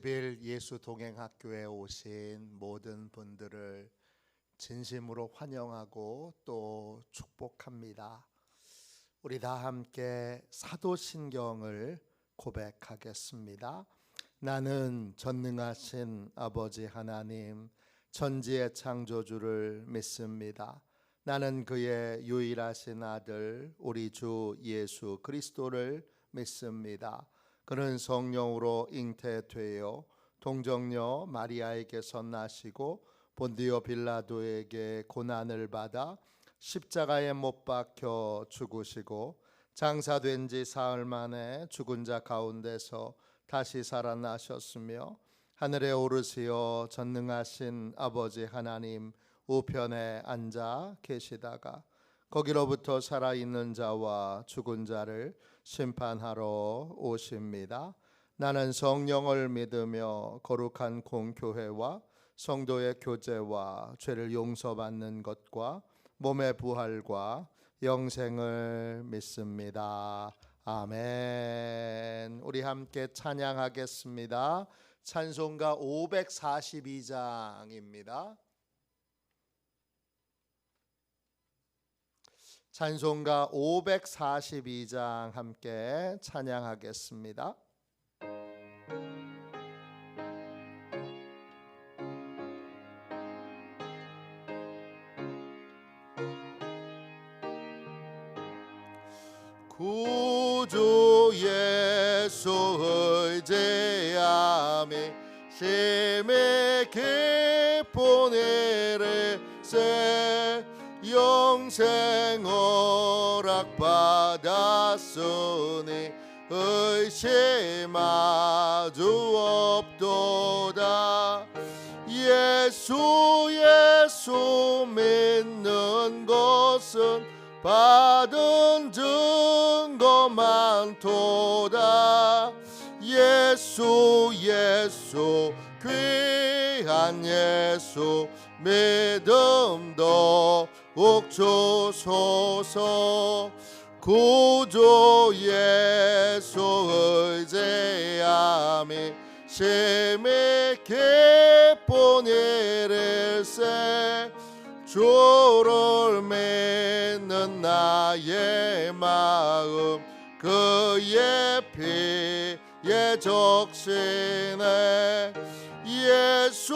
빌 예수 동행학교에 오신 모든 분들을 진심으로 환영하고 또 축복합니다. 우리 다 함께 사도신경을 고백하겠습니다. 나는 전능하신 아버지 하나님, 천지의 창조주를 믿습니다. 나는 그의 유일하신 아들 우리 주 예수 그리스도를 믿습니다. 그는 성령으로 잉태되어 동정녀 마리아에게서 나시고 본디오 빌라도에게 고난을 받아 십자가에 못 박혀 죽으시고 장사된 지 사흘 만에 죽은 자 가운데서 다시 살아나셨으며 하늘에 오르시어 전능하신 아버지 하나님 우편에 앉아 계시다가 거기로부터 살아있는 자와 죽은 자를 심판하러 오십니다. 나는 성령을 믿으며 거룩한 공교회와 성도의 교제와 죄를 용서받는 것과 몸의 부활과 영생을 믿습니다. 아멘. 우리 함께 찬양하겠습니다. 찬송가 542장입니다. 찬송가 542장 함께 찬양하겠습니다. 구주 예수 의지하며 심히 깊은 이르세 영생 허락받았으니 의심하주 없도다. 예수 믿는 것은 받은 증거 많도다. 예수 귀한 예수 믿음도 옥주소서. 구주 예수 의지하며 심히 깊은 이르세 주를 믿는 나의 마음 그의 피에 적시네. 예수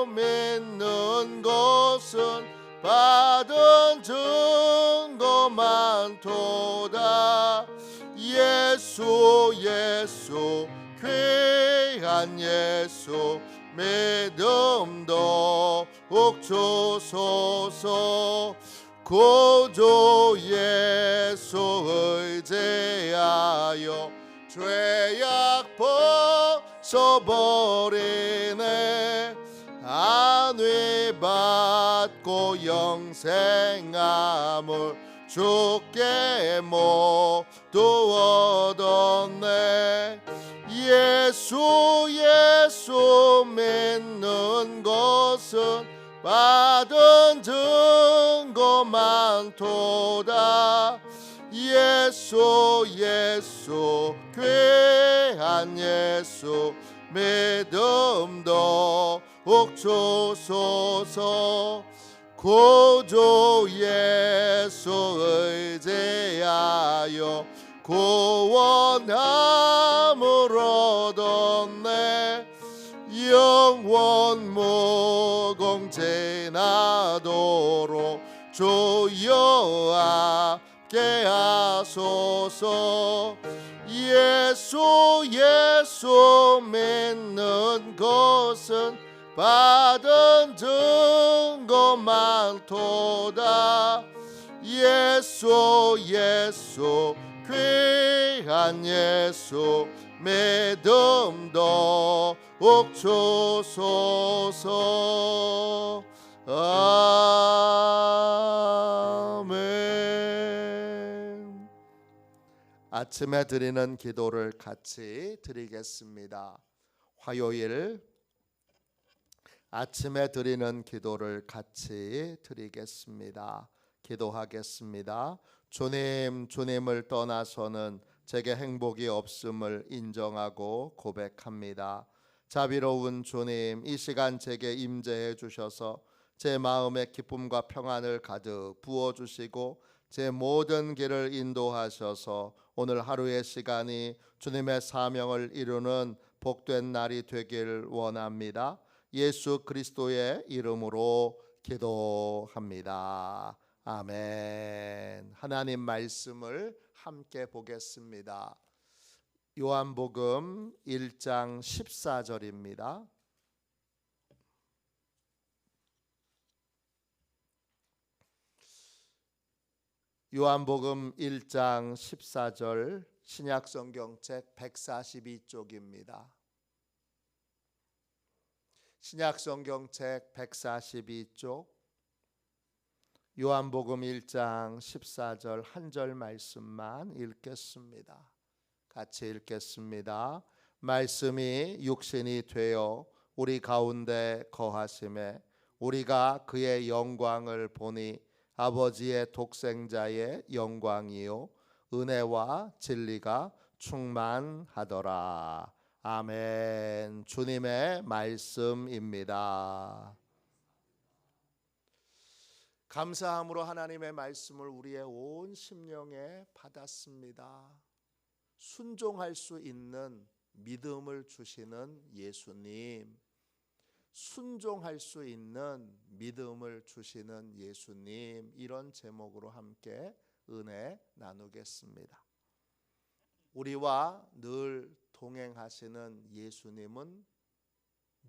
믿는 것은 받은 증거 많도다. 예수 귀한 예수 믿음도 옥주소서. 구주 예수 의지하여 죄악 벗어버리네. 안위 받고 영생함을 주께 모두 얻었네. 예수 믿는 것은 받은 증거 많도다. 예수 귀한 예수 믿음도 옥주소서. 구주 예수 의지하여 구원함을 얻었네. 영원 무궁지나도록 주여 함께 하소서. 예수 믿는 것은 받은 증거 많도다. 예수 귀한 예수 믿음도 옥주소서. 아멘. 아침에 드리는 기도를 같이 드리겠습니다. 화요일 아침에 드리는 기도를 같이 드리겠습니다. 기도하겠습니다. 주님을 떠나서는 제게 행복이 없음을 인정하고 고백합니다. 자비로운 주님, 이 시간 제게 임재해 주셔서 제 마음에 기쁨과 평안을 가득 부어 주시고 제 모든 길을 인도하셔서 오늘 하루의 시간이 주님의 사명을 이루는 복된 날이 되길 원합니다. 예수 그리스도의 이름으로 기도합니다. 아멘. 하나님 말씀을 함께 보겠습니다. 요한복음 1장 14절입니다. 요한복음 1장 14절 신약성경책 142쪽입니다. 신약성경책 142쪽 요한복음 1장 14절 한 절 말씀만 읽겠습니다. 같이 읽겠습니다. 말씀이 육신이 되어 우리 가운데 거하심에 우리가 그의 영광을 보니 아버지의 독생자의 영광이요 은혜와 진리가 충만하더라. 아멘. 주님의 말씀입니다. 감사함으로 하나님의 말씀을 우리의 온 심령에 받았습니다. 순종할 수 있는 믿음을 주시는 예수님, 순종할 수 있는 믿음을 주시는 예수님, 이런 제목으로 함께 은혜 나누겠습니다. 우리와 늘 동행하시는 예수님은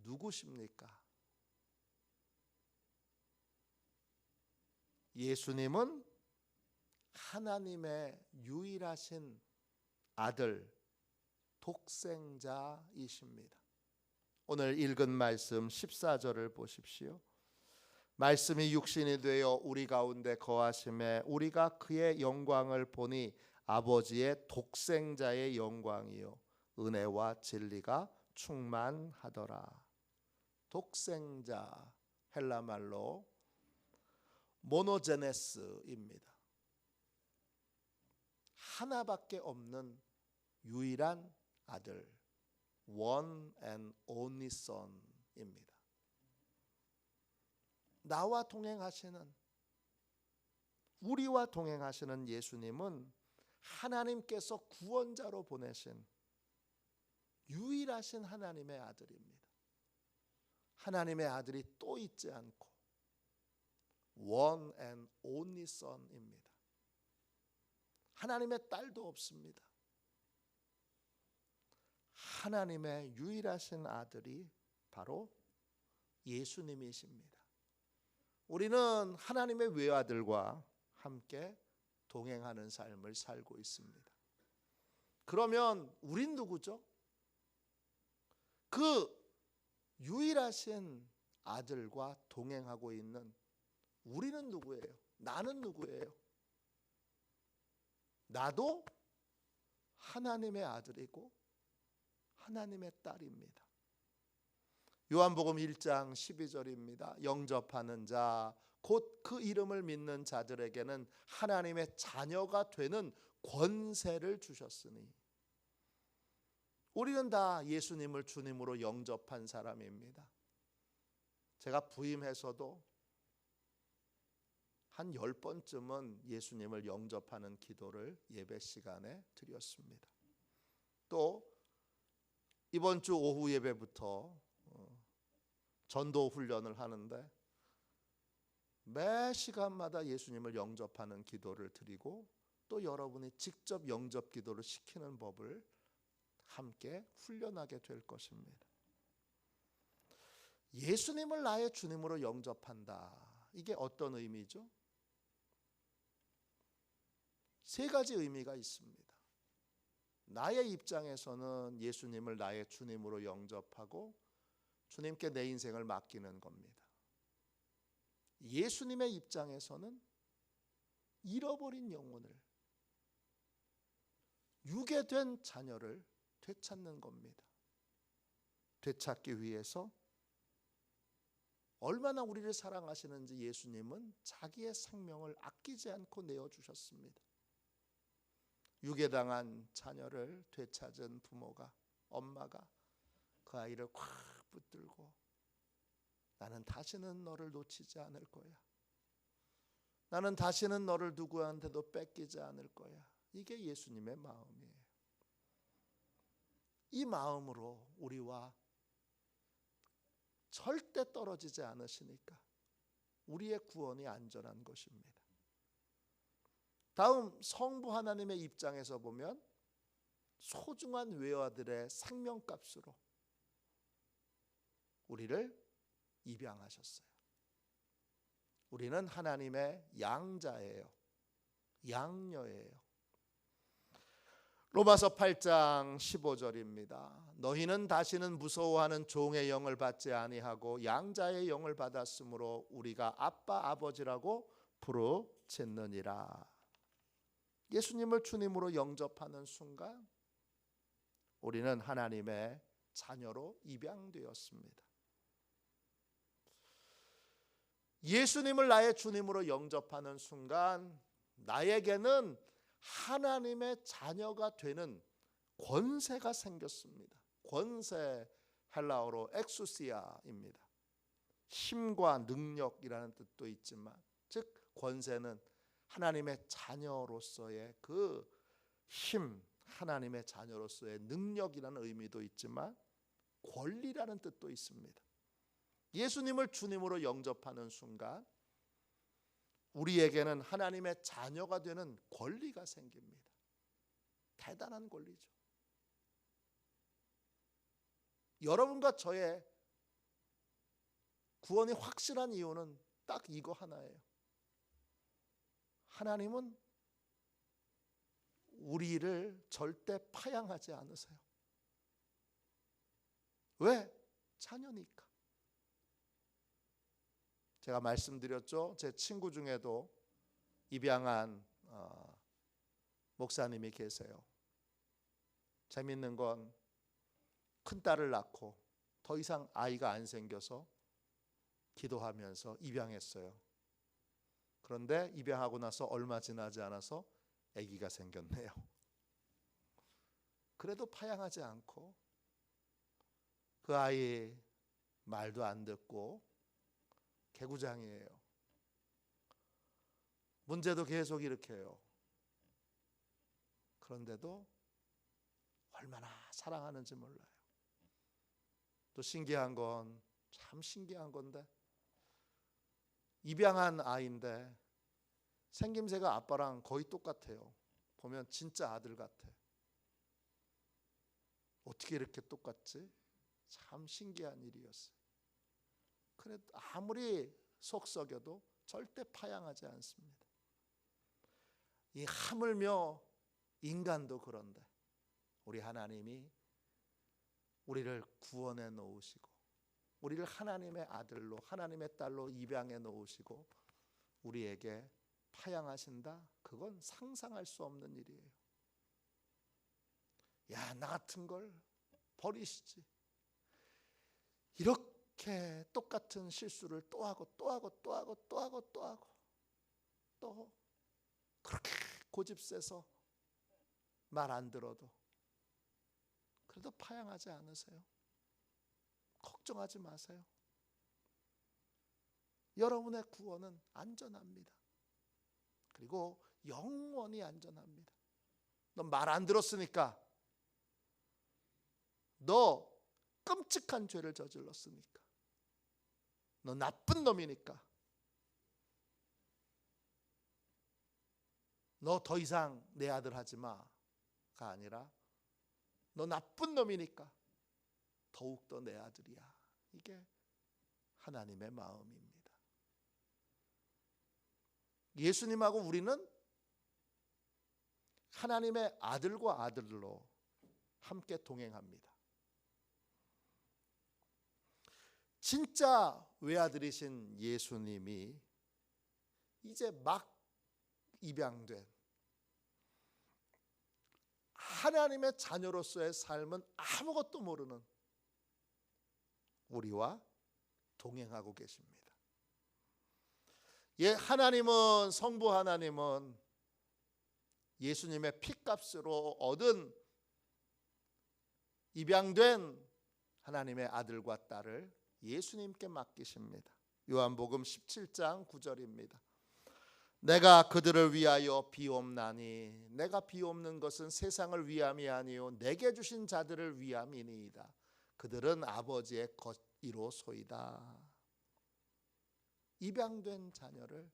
누구십니까? 예수님은 하나님의 유일하신 아들, 독생자이십니다. 오늘 읽은 말씀 14절을 보십시오. 말씀이 육신이 되어 우리 가운데 거하심에 우리가 그의 영광을 보니 아버지의 독생자의 영광이요 은혜와 진리가 충만하더라. 독생자, 헬라말로 모노제네스입니다. 하나밖에 없는 유일한 아들, one and only son입니다. 나와 동행하시는, 우리와 동행하시는 예수님은 하나님께서 구원자로 보내신 유일하신 하나님의 아들입니다. 하나님의 아들이 또 있지 않고 one and only son입니다. 하나님의 딸도 없습니다. 하나님의 유일하신 아들이 바로 예수님이십니다. 우리는 하나님의 외아들과 함께 동행하는 삶을 살고 있습니다. 그러면 우린 누구죠? 그 유일하신 아들과 동행하고 있는 우리는 누구예요? 나는 누구예요? 나도 하나님의 아들이고 하나님의 딸입니다. 요한복음 1장 12절입니다. 영접하는 자, 곧 그 이름을 믿는 자들에게는 하나님의 자녀가 되는 권세를 주셨으니, 우리는 다 예수님을 주님으로 영접한 사람입니다. 제가 부임해서도 한 10번쯤은 예수님을 영접하는 기도를 예배 시간에 드렸습니다. 또 이번 주 오후 예배부터 전도 훈련을 하는데 매 시간마다 예수님을 영접하는 기도를 드리고 또 여러분이 직접 영접 기도를 시키는 법을 함께 훈련하게 될 것입니다. 예수님을 나의 주님으로 영접한다. 이게 어떤 의미죠? 세 가지 의미가 있습니다. 나의 입장에서는 예수님을 나의 주님으로 영접하고 주님께 내 인생을 맡기는 겁니다. 예수님의 입장에서는 잃어버린 영혼을, 유괴된 자녀를 되찾는 겁니다. 되찾기 위해서 얼마나 우리를 사랑하시는지 예수님은 자기의 생명을 아끼지 않고 내어주셨습니다. 유괴당한 자녀를 되찾은 부모가, 엄마가 그 아이를 콱 붙들고 나는 다시는 너를 놓치지 않을 거야. 나는 다시는 너를 누구한테도 뺏기지 않을 거야. 이게 예수님의 마음이에요. 이 마음으로 우리와 절대 떨어지지 않으시니까 우리의 구원이 안전한 것입니다. 다음 성부 하나님의 입장에서 보면 소중한 외아들의 생명값으로 우리를 입양하셨어요. 우리는 하나님의 양자예요. 양녀예요. 로마서 8장 15절입니다. 너희는 다시는 무서워하는 종의 영을 받지 아니하고 양자의 영을 받았으므로 우리가 아빠 아버지라고 부르짖느니라. 예수님을 주님으로 영접하는 순간 우리는 하나님의 자녀로 입양되었습니다. 예수님을 나의 주님으로 영접하는 순간 나에게는 하나님의 자녀가 되는 권세가 생겼습니다. 권세, 헬라어로 엑수시아입니다. 힘과 능력이라는 뜻도 있지만, 즉 권세는 하나님의 자녀로서의 그 힘, 하나님의 자녀로서의 능력이라는 의미도 있지만 권리라는 뜻도 있습니다. 예수님을 주님으로 영접하는 순간 우리에게는 하나님의 자녀가 되는 권리가 생깁니다. 대단한 권리죠. 여러분과 저의 구원이 확실한 이유는 딱 이거 하나예요. 하나님은 우리를 절대 파양하지 않으세요. 왜? 자녀니까. 제가 말씀드렸죠. 제 친구 중에도 입양한 목사님이 계세요. 재밌는 건 큰딸을 낳고 더 이상 아이가 안 생겨서 기도하면서 입양했어요. 그런데 입양하고 나서 얼마 지나지 않아서 아기가 생겼네요. 그래도 파양하지 않고 그 아이 말도 안 듣고 개구장이에요. 문제도 계속 일으켜요. 그런데도 얼마나 사랑하는지 몰라요. 또 신기한 건, 참 신기한 건데, 입양한 아이인데 생김새가 아빠랑 거의 똑같아요. 보면 진짜 아들 같아. 어떻게 이렇게 똑같지? 참 신기한 일이었어요. 그래도 아무리 속 썩여도 절대 파양하지 않습니다. 이 하물며 인간도 그런데 우리 하나님이 우리를 구원해 놓으시고 우리를 하나님의 아들로, 하나님의 딸로 입양해 놓으시고 우리에게 파양하신다? 그건 상상할 수 없는 일이에요. 야, 나 같은 걸 버리시지. 이렇게 똑같은 실수를 또 하고 또 하고 또 하고 또 하고 또 하고 또 그렇게 고집세서 말 안 들어도 그래도 파양하지 않으세요. 걱정하지 마세요. 여러분의 구원은 안전합니다. 그리고 영원히 안전합니다. 너 말 안 들었으니까, 너 끔찍한 죄를 저질렀으니까, 너 나쁜 놈이니까, 너 더 이상 내 아들 하지 마가 아니라 너 나쁜 놈이니까 더욱더 내 아들이야. 이게 하나님의 마음입니다. 예수님하고 우리는 하나님의 아들과 아들로 함께 동행합니다. 진짜 외아들이신 예수님이 이제 막 입양된 하나님의 자녀로서의 삶은 아무것도 모르는 우리와 동행하고 계십니다. 예, 하나님은, 성부 하나님은 예수님의 피값으로 얻은 입양된 하나님의 아들과 딸을 예수님께 맡기십니다. 요한복음 17장 9절입니다. 내가 그들을 위하여 비옵나니 내가 비옵는 것은 세상을 위함이 아니요 내게 주신 자들을 위함이니이다. 그들은 아버지의 것이로소이다. 입양된 자녀를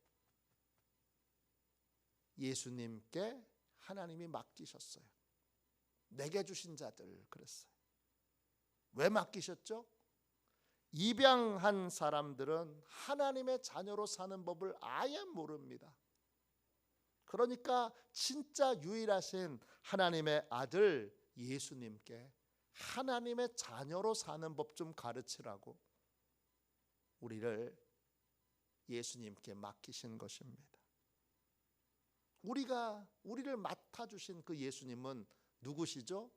예수님께 하나님이 맡기셨어요. 내게 주신 자들 그랬어요. 왜 맡기셨죠? 입양한 사람들은 하나님의 자녀로 사는 법을 아예 모릅니다. 그러니까 진짜 유일하신 하나님의 아들 예수님께 하나님의 자녀로 사는 법 좀 가르치라고 우리를 예수님께 맡기신 것입니다. 우리를 맡아주신 그 예수님은 누구시죠?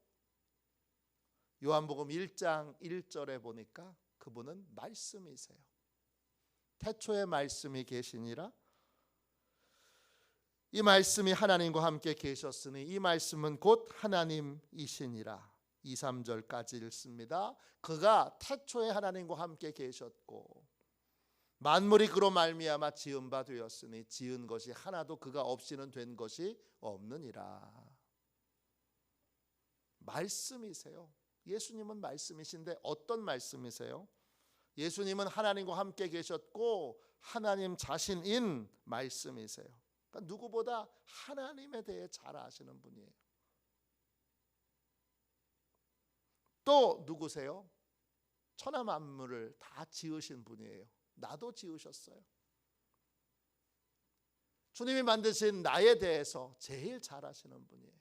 요한복음 1장 1절에 보니까 그분은 말씀이세요. 태초에 말씀이 계시니라. 이 말씀이 하나님과 함께 계셨으니 이 말씀은 곧 하나님이시니라. 2, 3절까지 읽습니다. 그가 태초에 하나님과 함께 계셨고 만물이 그로 말미암아 지은 바 되었으니 지은 것이 하나도 그가 없이는 된 것이 없느니라. 말씀이세요. 예수님은 말씀이신데 어떤 말씀이세요? 예수님은 하나님과 함께 계셨고 하나님 자신인 말씀이세요. 그러니까 누구보다 하나님에 대해 잘 아시는 분이에요. 또 누구세요? 천하 만물을 다 지으신 분이에요. 나도 지으셨어요. 주님이 만드신 나에 대해서 제일 잘 아시는 분이에요.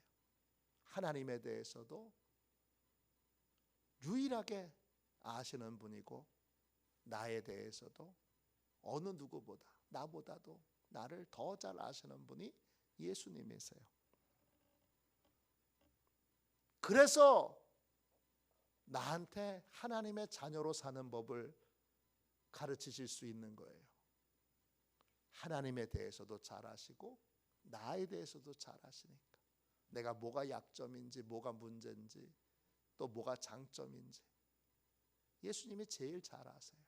하나님에 대해서도 유일하게 아시는 분이고 나에 대해서도 어느 누구보다 나보다도 나를 더 잘 아시는 분이 예수님이세요. 그래서 나한테 하나님의 자녀로 사는 법을 가르치실 수 있는 거예요. 하나님에 대해서도 잘 아시고 나에 대해서도 잘 아시니까 내가 뭐가 약점인지 뭐가 문제인지 또 뭐가 장점인지 예수님이 제일 잘 아세요.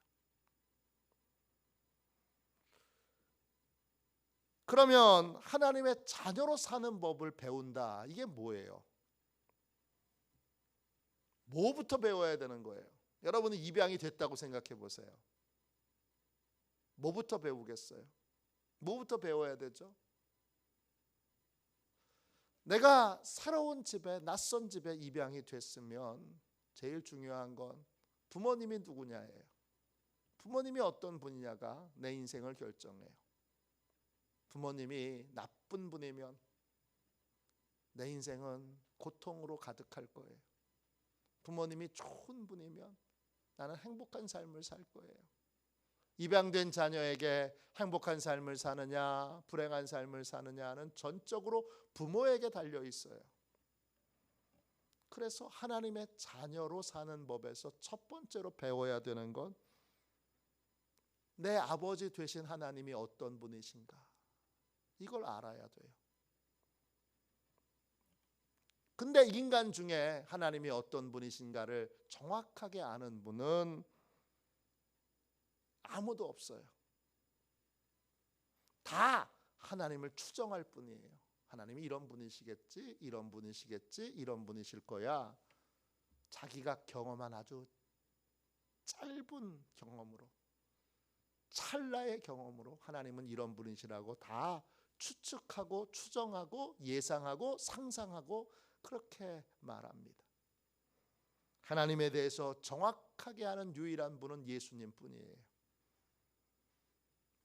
그러면 하나님의 자녀로 사는 법을 배운다. 이게 뭐예요? 뭐부터 배워야 되는 거예요? 여러분은 입양이 됐다고 생각해 보세요. 뭐부터 배우겠어요? 뭐부터 배워야 되죠? 내가 새로운 집에 낯선 집에 입양이 됐으면 제일 중요한 건 부모님이 누구냐예요. 부모님이 어떤 분이냐가 내 인생을 결정해요. 부모님이 나쁜 분이면 내 인생은 고통으로 가득할 거예요. 부모님이 좋은 분이면 나는 행복한 삶을 살 거예요. 입양된 자녀에게 행복한 삶을 사느냐 불행한 삶을 사느냐는 전적으로 부모에게 달려 있어요. 그래서 하나님의 자녀로 사는 법에서 첫 번째로 배워야 되는 건 내 아버지 되신 하나님이 어떤 분이신가 이걸 알아야 돼요. 근데 인간 중에 하나님이 어떤 분이신가를 정확하게 아는 분은 아무도 없어요. 다 하나님을 추정할 뿐이에요. 하나님이 이런 분이시겠지, 이런 분이시겠지, 이런 분이실 거야. 자기가 경험한 아주 짧은 경험으로, 찰나의 경험으로 하나님은 이런 분이시라고 다 추측하고 추정하고 예상하고 상상하고 그렇게 말합니다. 하나님에 대해서 정확하게 아는 유일한 분은 예수님 뿐이에요.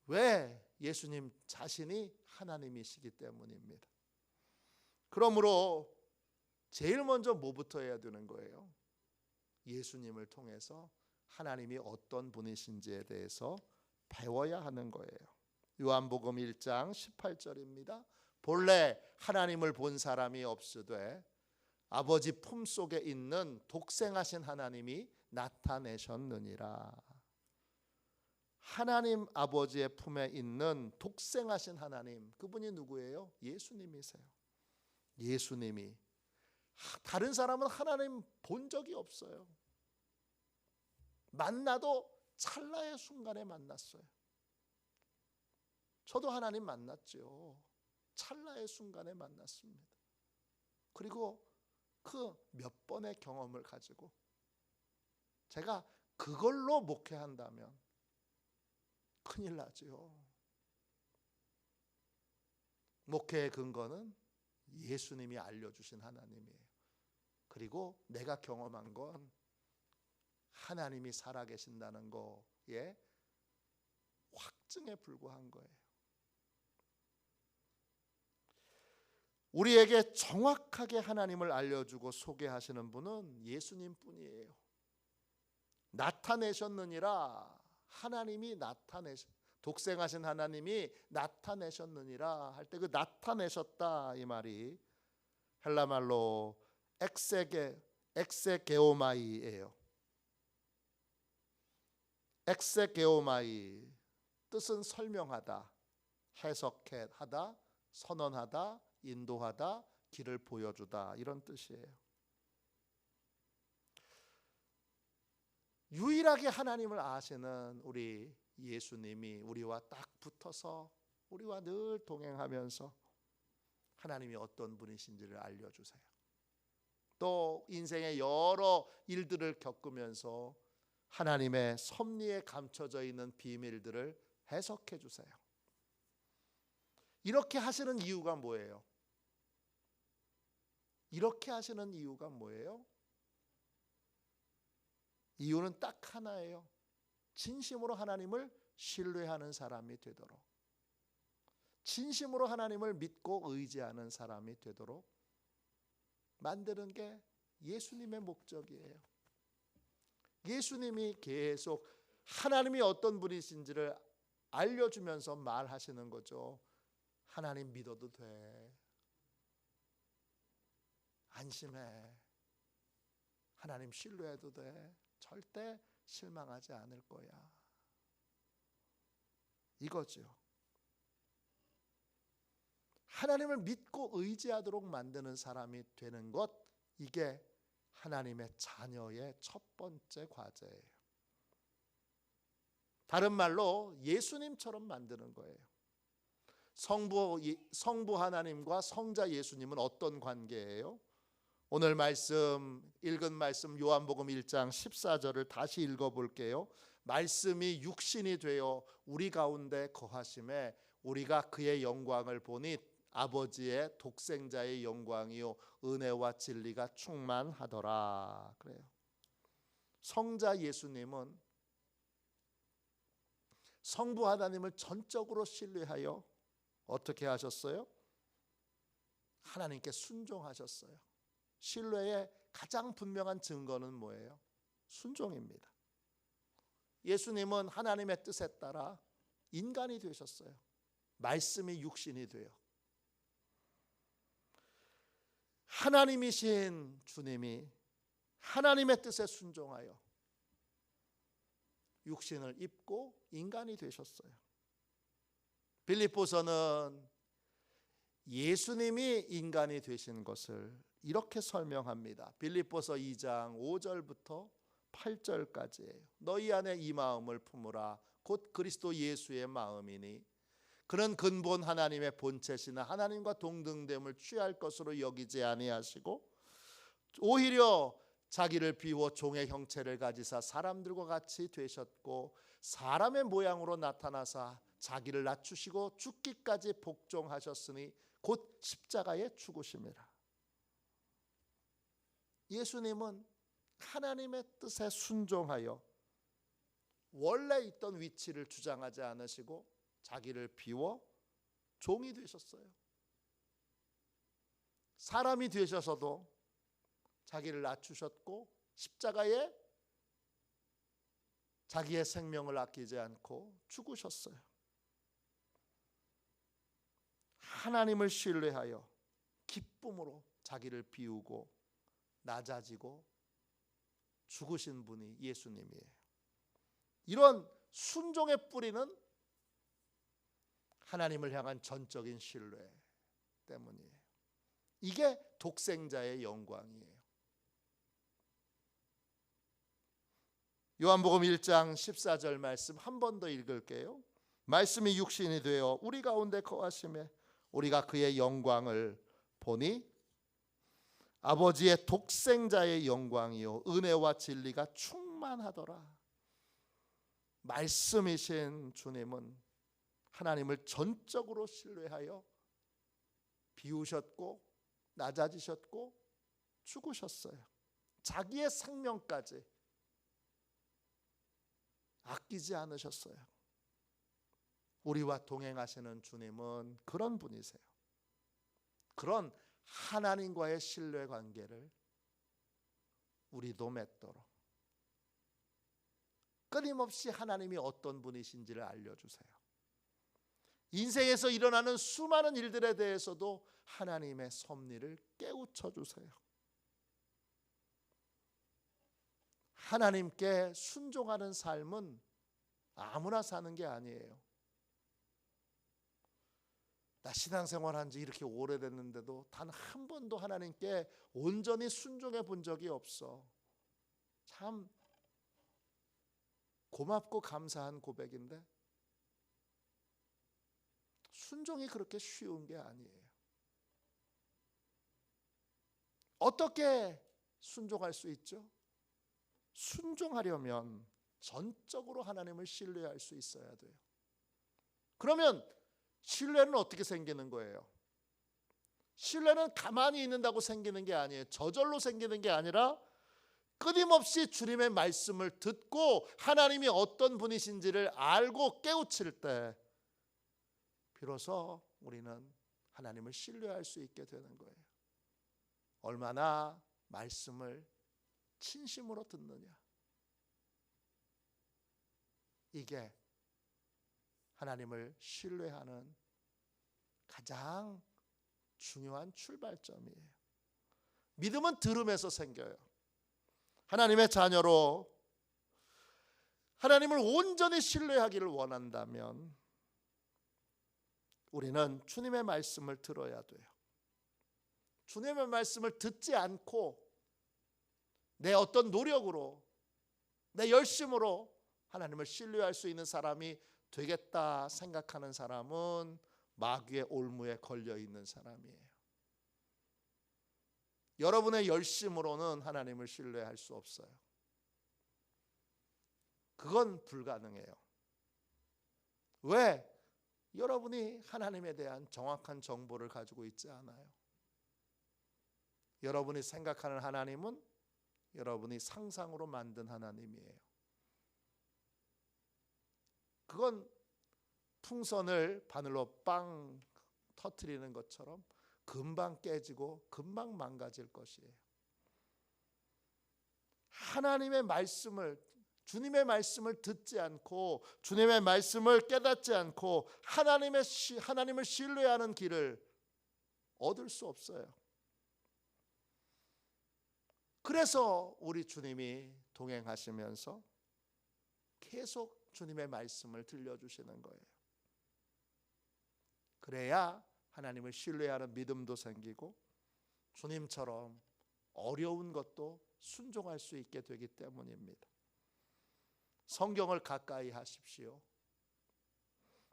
왜? 예수님 자신이 하나님이시기 때문입니다. 그러므로 제일 먼저 뭐부터 해야 되는 거예요? 예수님을 통해서 하나님이 어떤 분이신지에 대해서 배워야 하는 거예요. 요한복음 1장 18절입니다. 본래 하나님을 본 사람이 없으되 아버지 품속에 있는 독생하신 하나님이 나타내셨느니라. 하나님 아버지의 품에 있는 독생하신 하나님, 그분이 누구예요? 예수님이세요. 예수님이, 다른 사람은 하나님 본 적이 없어요. 만나도 찰나의 순간에 만났어요. 저도 하나님 만났죠. 찰나의 순간에 만났습니다. 그리고 그 몇 번의 경험을 가지고 제가 그걸로 목회한다면 큰일 나죠. 목회의 근거는 예수님이 알려주신 하나님이에요. 그리고 내가 경험한 건 하나님이 살아계신다는 거에 확증에 불과한 거예요. 우리에게 정확하게 하나님을 알려주고 소개하시는 분은 예수님 뿐이에요. 나타내셨느니라, 하나님이 독생하신 하나님이 나타내셨느니라 할 때 그 나타내셨다 이 말이 헬라 말로 엑세게오마이예요. 엑세게오마이 뜻은 설명하다, 해석하다, 선언하다, 인도하다, 길을 보여주다 이런 뜻이에요. 유일하게 하나님을 아시는 우리 예수님이 우리와 딱 붙어서 우리와 늘 동행하면서 하나님이 어떤 분이신지를 알려주세요. 또 인생의 여러 일들을 겪으면서 하나님의 섭리에 감춰져 있는 비밀들을 해석해 주세요. 이렇게 하시는 이유가 뭐예요? 이렇게 하시는 이유가 뭐예요? 이유는 딱 하나예요. 진심으로 하나님을 신뢰하는 사람이 되도록, 진심으로 하나님을 믿고 의지하는 사람이 되도록 만드는 게 예수님의 목적이에요. 예수님이 계속 하나님이 어떤 분이신지를 알려주면서 말하시는 거죠. 하나님 믿어도 돼. 안심해. 하나님 신뢰해도 돼. 절대 실망하지 않을 거야. 이거죠. 하나님을 믿고 의지하도록 만드는 사람이 되는 것, 이게 하나님의 자녀의 첫 번째 과제예요. 다른 말로 예수님처럼 만드는 거예요. 성부 하나님과 성자 예수님은 어떤 관계예요? 오늘 읽은 말씀 요한복음 1장 14절을 다시 읽어볼게요. 말씀이 육신이 되어 우리 가운데 거하심에 우리가 그의 영광을 보니 아버지의 독생자의 영광이요 은혜와 진리가 충만하더라. 그래요. 성자 예수님은 성부 하나님을 전적으로 신뢰하여 어떻게 하셨어요? 하나님께 순종하셨어요. 신뢰의 가장 분명한 증거는 뭐예요? 순종입니다. 예수님은 하나님의 뜻에 따라 인간이 되셨어요. 말씀이 육신이 되어 하나님이신 주님이 하나님의 뜻에 순종하여 육신을 입고 인간이 되셨어요. 빌립보서는 예수님이 인간이 되신 것을 이렇게 설명합니다. 빌립보서 2장 5절부터 8절까지예요. 너희 안에 이 마음을 품으라. 곧 그리스도 예수의 마음이니 그는 근본 하나님의 본체시나 하나님과 동등됨을 취할 것으로 여기지 아니하시고 오히려 자기를 비워 종의 형체를 가지사 사람들과 같이 되셨고 사람의 모양으로 나타나사 자기를 낮추시고 죽기까지 복종하셨으니 곧 십자가에 죽으심이라. 예수님은 하나님의 뜻에 순종하여 원래 있던 위치를 주장하지 않으시고 자기를 비워 종이 되셨어요. 사람이 되셔서도 자기를 낮추셨고 십자가에 자기의 생명을 아끼지 않고 죽으셨어요. 하나님을 신뢰하여 기쁨으로 자기를 비우고 낮아지고 죽으신 분이 예수님이에요. 이런 순종의 뿌리는 하나님을 향한 전적인 신뢰 때문이에요. 이게 독생자의 영광이에요. 요한복음 1장 14절 말씀 한 번 더 읽을게요. 말씀이 육신이 되어 우리 가운데 거하시매 우리가 그의 영광을 보니 아버지의 독생자의 영광이요 은혜와 진리가 충만하더라. 말씀이신 주님은 하나님을 전적으로 신뢰하여 비우셨고 낮아지셨고 죽으셨어요. 자기의 생명까지 아끼지 않으셨어요. 우리와 동행하시는 주님은 그런 분이세요. 그런 하나님과의 신뢰 관계를 우리도 맺도록 끊임없이 하나님이 어떤 분이신지를 알려주세요. 인생에서 일어나는 수많은 일들에 대해서도 하나님의 섭리를 깨우쳐 주세요. 하나님께 순종하는 삶은 아무나 사는 게 아니에요. 나 신앙생활 한 지 이렇게 오래됐는데도 단 한 번도 하나님께 온전히 순종해 본 적이 없어. 참 고맙고 감사한 고백인데 순종이 그렇게 쉬운 게 아니에요. 어떻게 순종할 수 있죠? 순종하려면 전적으로 하나님을 신뢰할 수 있어야 돼요. 그러면 신뢰는 어떻게 생기는 거예요? 신뢰는 가만히 있는다고 생기는 게 아니에요. 저절로 생기는 게 아니라 끊임없이 주님의 말씀을 듣고 하나님이 어떤 분이신지를 알고 깨우칠 때 비로소 우리는 하나님을 신뢰할 수 있게 되는 거예요. 얼마나 말씀을 진심으로 듣느냐. 이게 하나님을 신뢰하는 가장 중요한 출발점이에요. 믿음은 들음에서 생겨요. 하나님의 자녀로 하나님을 온전히 신뢰하기를 원한다면 우리는 주님의 말씀을 들어야 돼요. 주님의 말씀을 듣지 않고 내 어떤 노력으로 내 열심으로 하나님을 신뢰할 수 있는 사람이 되겠다 생각하는 사람은 마귀의 올무에 걸려 있는 사람이에요. 여러분의 열심으로는 하나님을 신뢰할 수 없어요. 그건 불가능해요. 왜? 여러분이 하나님에 대한 정확한 정보를 가지고 있지 않아요. 여러분이 생각하는 하나님은 여러분이 상상으로 만든 하나님이에요. 그건 풍선을 바늘로 빵 터뜨리는 것처럼 금방 깨지고 금방 망가질 것이에요. 하나님의 말씀을, 주님의 말씀을 듣지 않고 주님의 말씀을 깨닫지 않고 하나님을 신뢰하는 길을 얻을 수 없어요. 그래서 우리 주님이 동행하시면서 계속 주님의 말씀을 들려주시는 거예요. 그래야 하나님을 신뢰하는 믿음도 생기고 주님처럼 어려운 것도 순종할 수 있게 되기 때문입니다. 성경을 가까이 하십시오.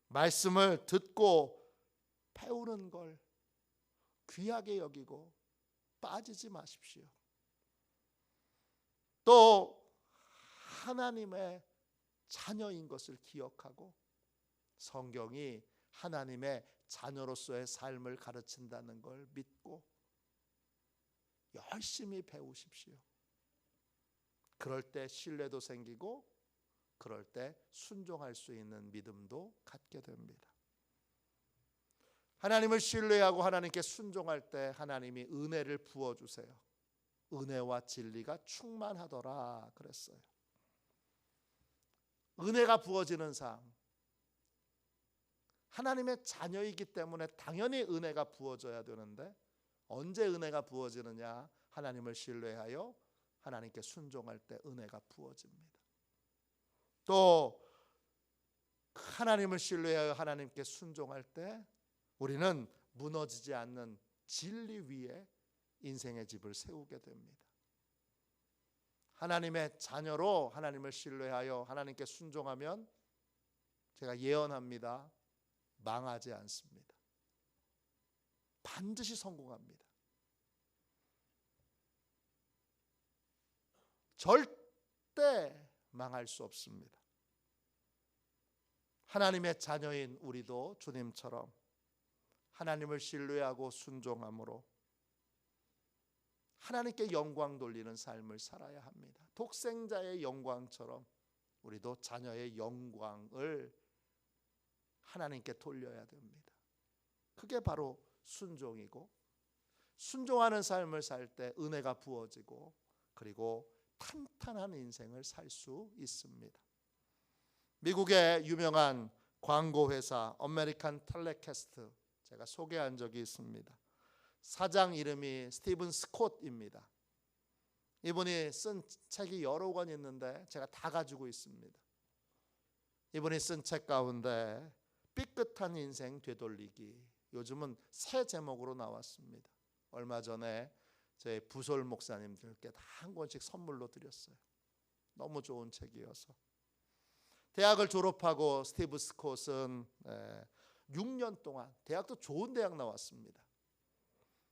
말씀을 듣고 배우는 걸 귀하게 여기고 빠지지 마십시오. 또 하나님의 자녀인 것을 기억하고 성경이 하나님의 자녀로서의 삶을 가르친다는 걸 믿고 열심히 배우십시오. 그럴 때 신뢰도 생기고 그럴 때 순종할 수 있는 믿음도 갖게 됩니다. 하나님을 신뢰하고 하나님께 순종할 때 하나님이 은혜를 부어주세요. 은혜와 진리가 충만하더라 그랬어요. 은혜가 부어지는 삶, 하나님의 자녀이기 때문에 당연히 은혜가 부어져야 되는데 언제 은혜가 부어지느냐? 하나님을 신뢰하여 하나님께 순종할 때 은혜가 부어집니다. 또 하나님을 신뢰하여 하나님께 순종할 때 우리는 무너지지 않는 진리 위에 인생의 집을 세우게 됩니다. 하나님의 자녀로 하나님을 신뢰하여 하나님께 순종하면 제가 예언합니다. 망하지 않습니다. 반드시 성공합니다. 절대 망할 수 없습니다. 하나님의 자녀인 우리도 주님처럼 하나님을 신뢰하고 순종함으로 하나님께 영광 돌리는 삶을 살아야 합니다. 독생자의 영광처럼 우리도 자녀의 영광을 하나님께 돌려야 됩니다. 그게 바로 순종이고, 순종하는 삶을 살 때 은혜가 부어지고 그리고 탄탄한 인생을 살 수 있습니다. 미국의 유명한 광고회사 아메리칸 텔레캐스트 제가 소개한 적이 있습니다. 사장 이름이 스티븐 스콧입니다. 이분이 쓴 책이 여러 권 있는데 제가 다 가지고 있습니다. 이분이 쓴 책 가운데 삐끗한 인생 되돌리기, 요즘은 새 제목으로 나왔습니다. 얼마 전에 제 부솔 목사님들께 다 한 권씩 선물로 드렸어요. 너무 좋은 책이어서. 대학을 졸업하고 스티브 스콧은 6년 동안, 대학도 좋은 대학 나왔습니다.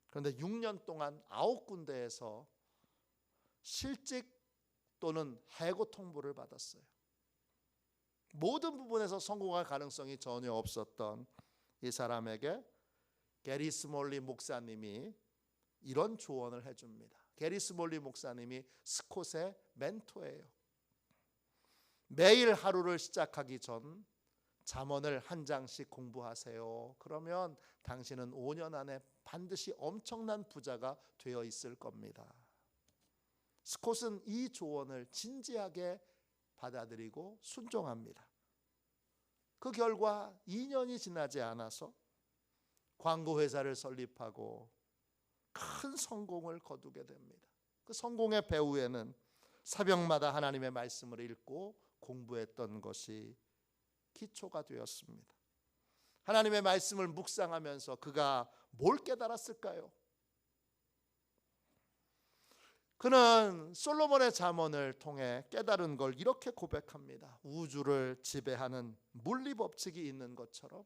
그런데 6년 동안 9군데에서 실직 또는 해고 통보를 받았어요. 모든 부분에서 성공할 가능성이 전혀 없었던 이 사람에게 게리 스몰리 목사님이 이런 조언을 해줍니다. 게리 스몰리 목사님이 스콧의 멘토예요. 매일 하루를 시작하기 전 잠언을 한 장씩 공부하세요. 그러면 당신은 5년 안에 반드시 엄청난 부자가 되어 있을 겁니다. 스콧은 이 조언을 진지하게 받아들이고 순종합니다. 그 결과 2년이 지나지 않아서 광고회사를 설립하고 큰 성공을 거두게 됩니다. 그 성공의 배후에는 새벽마다 하나님의 말씀을 읽고 공부했던 것이 기초가 되었습니다. 하나님의 말씀을 묵상하면서 그가 뭘 깨달았을까요? 그는 솔로몬의 잠언을 통해 깨달은 걸 이렇게 고백합니다. 우주를 지배하는 물리 법칙이 있는 것처럼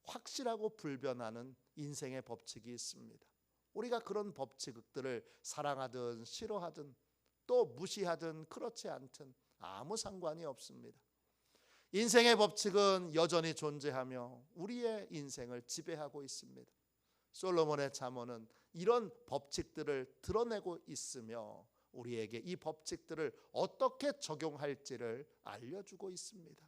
확실하고 불변하는 인생의 법칙이 있습니다. 우리가 그런 법칙들을 사랑하든 싫어하든 또 무시하든 그렇지 않든 아무 상관이 없습니다. 인생의 법칙은 여전히 존재하며 우리의 인생을 지배하고 있습니다. 솔로몬의 잠언은 이런 법칙들을 드러내고 있으며 우리에게 이 법칙들을 어떻게 적용할지를 알려주고 있습니다.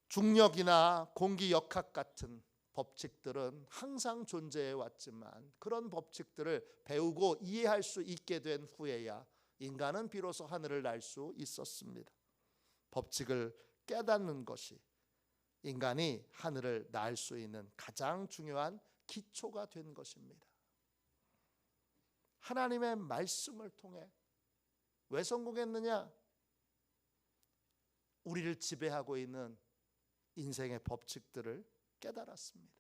중력이나 공기역학 같은 법칙들은 항상 존재해 왔지만 그런 법칙들을 배우고 이해할 수 있게 된 후에야 인간은 비로소 하늘을 날 수 있었습니다. 법칙을 깨닫는 것이 인간이 하늘을 날 수 있는 가장 중요한 기초가 된 것입니다. 하나님의 말씀을 통해 왜 성공했느냐? 우리를 지배하고 있는 인생의 법칙들을 깨달았습니다.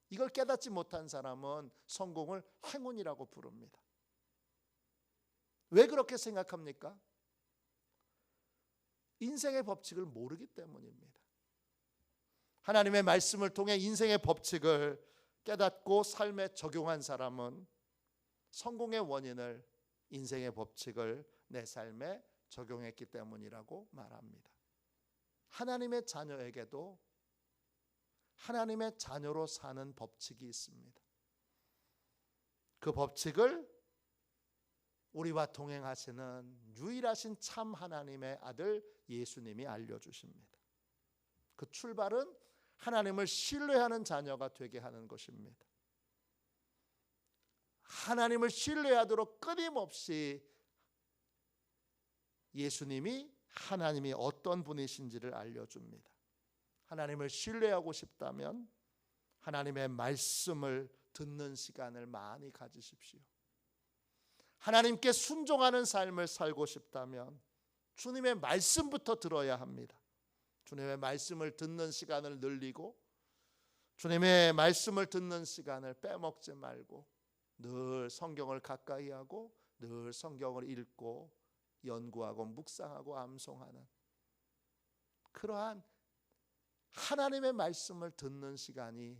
이걸 깨닫지 못한 사람은 성공을 행운이라고 부릅니다. 왜 그렇게 생각합니까? 인생의 법칙을 모르기 때문입니다. 하나님의 말씀을 통해 인생의 법칙을 깨닫고 삶에 적용한 사람은 성공의 원인을 인생의 법칙을 내 삶에 적용했기 때문이라고 말합니다. 하나님의 자녀에게도 하나님의 자녀로 사는 법칙이 있습니다. 그 법칙을 우리와 동행하시는 유일하신 참 하나님의 아들 예수님이 알려주십니다. 그 출발은 하나님을 신뢰하는 자녀가 되게 하는 것입니다. 하나님을 신뢰하도록 끊임없이 예수님이 하나님이 어떤 분이신지를 알려줍니다. 하나님을 신뢰하고 싶다면 하나님의 말씀을 듣는 시간을 많이 가지십시오. 하나님께 순종하는 삶을 살고 싶다면 주님의 말씀부터 들어야 합니다. 주님의 말씀을 듣는 시간을 늘리고 주님의 말씀을 듣는 시간을 빼먹지 말고 늘 성경을 가까이 하고 늘 성경을 읽고 연구하고 묵상하고 암송하는 그러한 하나님의 말씀을 듣는 시간이,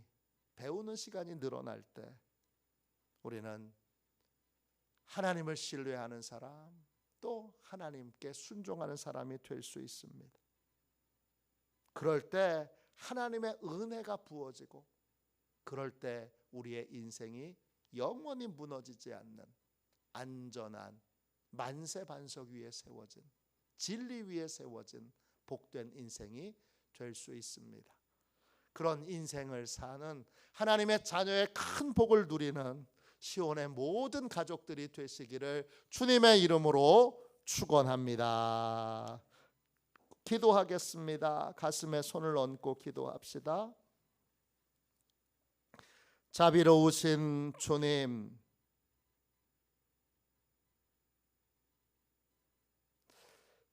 배우는 시간이 늘어날 때 우리는 하나님을 신뢰하는 사람, 또 하나님께 순종하는 사람이 될 수 있습니다. 그럴 때 하나님의 은혜가 부어지고, 그럴 때 우리의 인생이 영원히 무너지지 않는 안전한 만세반석 위에 세워진, 진리 위에 세워진 복된 인생이 될 수 있습니다. 그런 인생을 사는 하나님의 자녀의 큰 복을 누리는 시온의 모든 가족들이 되시기를 주님의 이름으로 축원합니다. 기도하겠습니다. 가슴에 손을 얹고 기도합시다. 자비로우신 주님,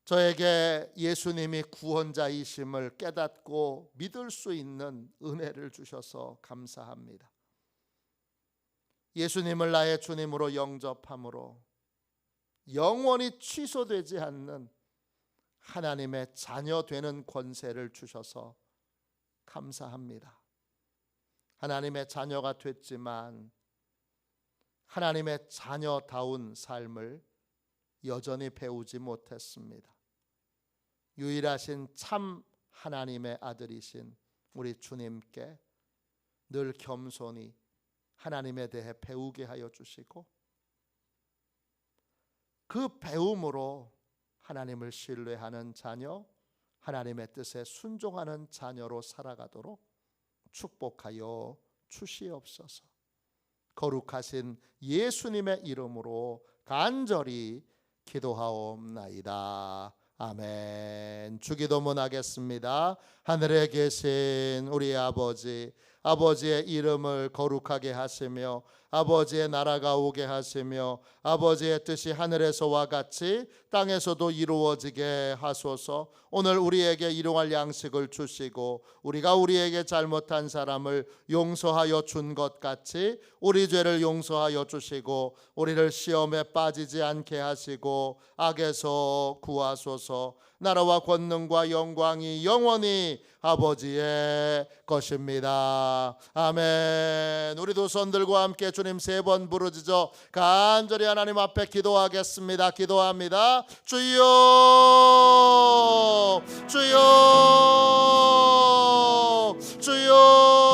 저에게 예수님이 구원자이심을 깨닫고 믿을 수 있는 은혜를 주셔서 감사합니다. 예수님을 나의 주님으로 영접함으로 영원히 취소되지 않는 하나님의 자녀 되는 권세를 주셔서 감사합니다. 하나님의 자녀가 됐지만 하나님의 자녀다운 삶을 여전히 배우지 못했습니다. 유일하신 참 하나님의 아들이신 우리 주님께 늘 겸손히 하나님에 대해 배우게 하여 주시고, 그 배움으로 하나님을 신뢰하는 자녀, 하나님의 뜻에 순종하는 자녀로 살아가도록 축복하여 주시옵소서. 거룩하신 예수님의 이름으로 간절히 기도하옵나이다. 아멘. 주기도문 하겠습니다. 하늘에 계신 우리 아버지, 아버지의 이름을 거룩하게 하시며 아버지의 나라가 오게 하시며 아버지의 뜻이 하늘에서와 같이 땅에서도 이루어지게 하소서. 오늘 우리에게 일용할 양식을 주시고 우리가 우리에게 잘못한 사람을 용서하여 준 것 같이 우리 죄를 용서하여 주시고 우리를 시험에 빠지지 않게 하시고 악에서 구하소서. 나라와 권능과 영광이 영원히 아버지의 것입니다. 아멘. 우리도 손들과 함께 주님 3번 부르짖어 간절히 하나님 앞에 기도하겠습니다. 기도합니다. 주여, 주여, 주여.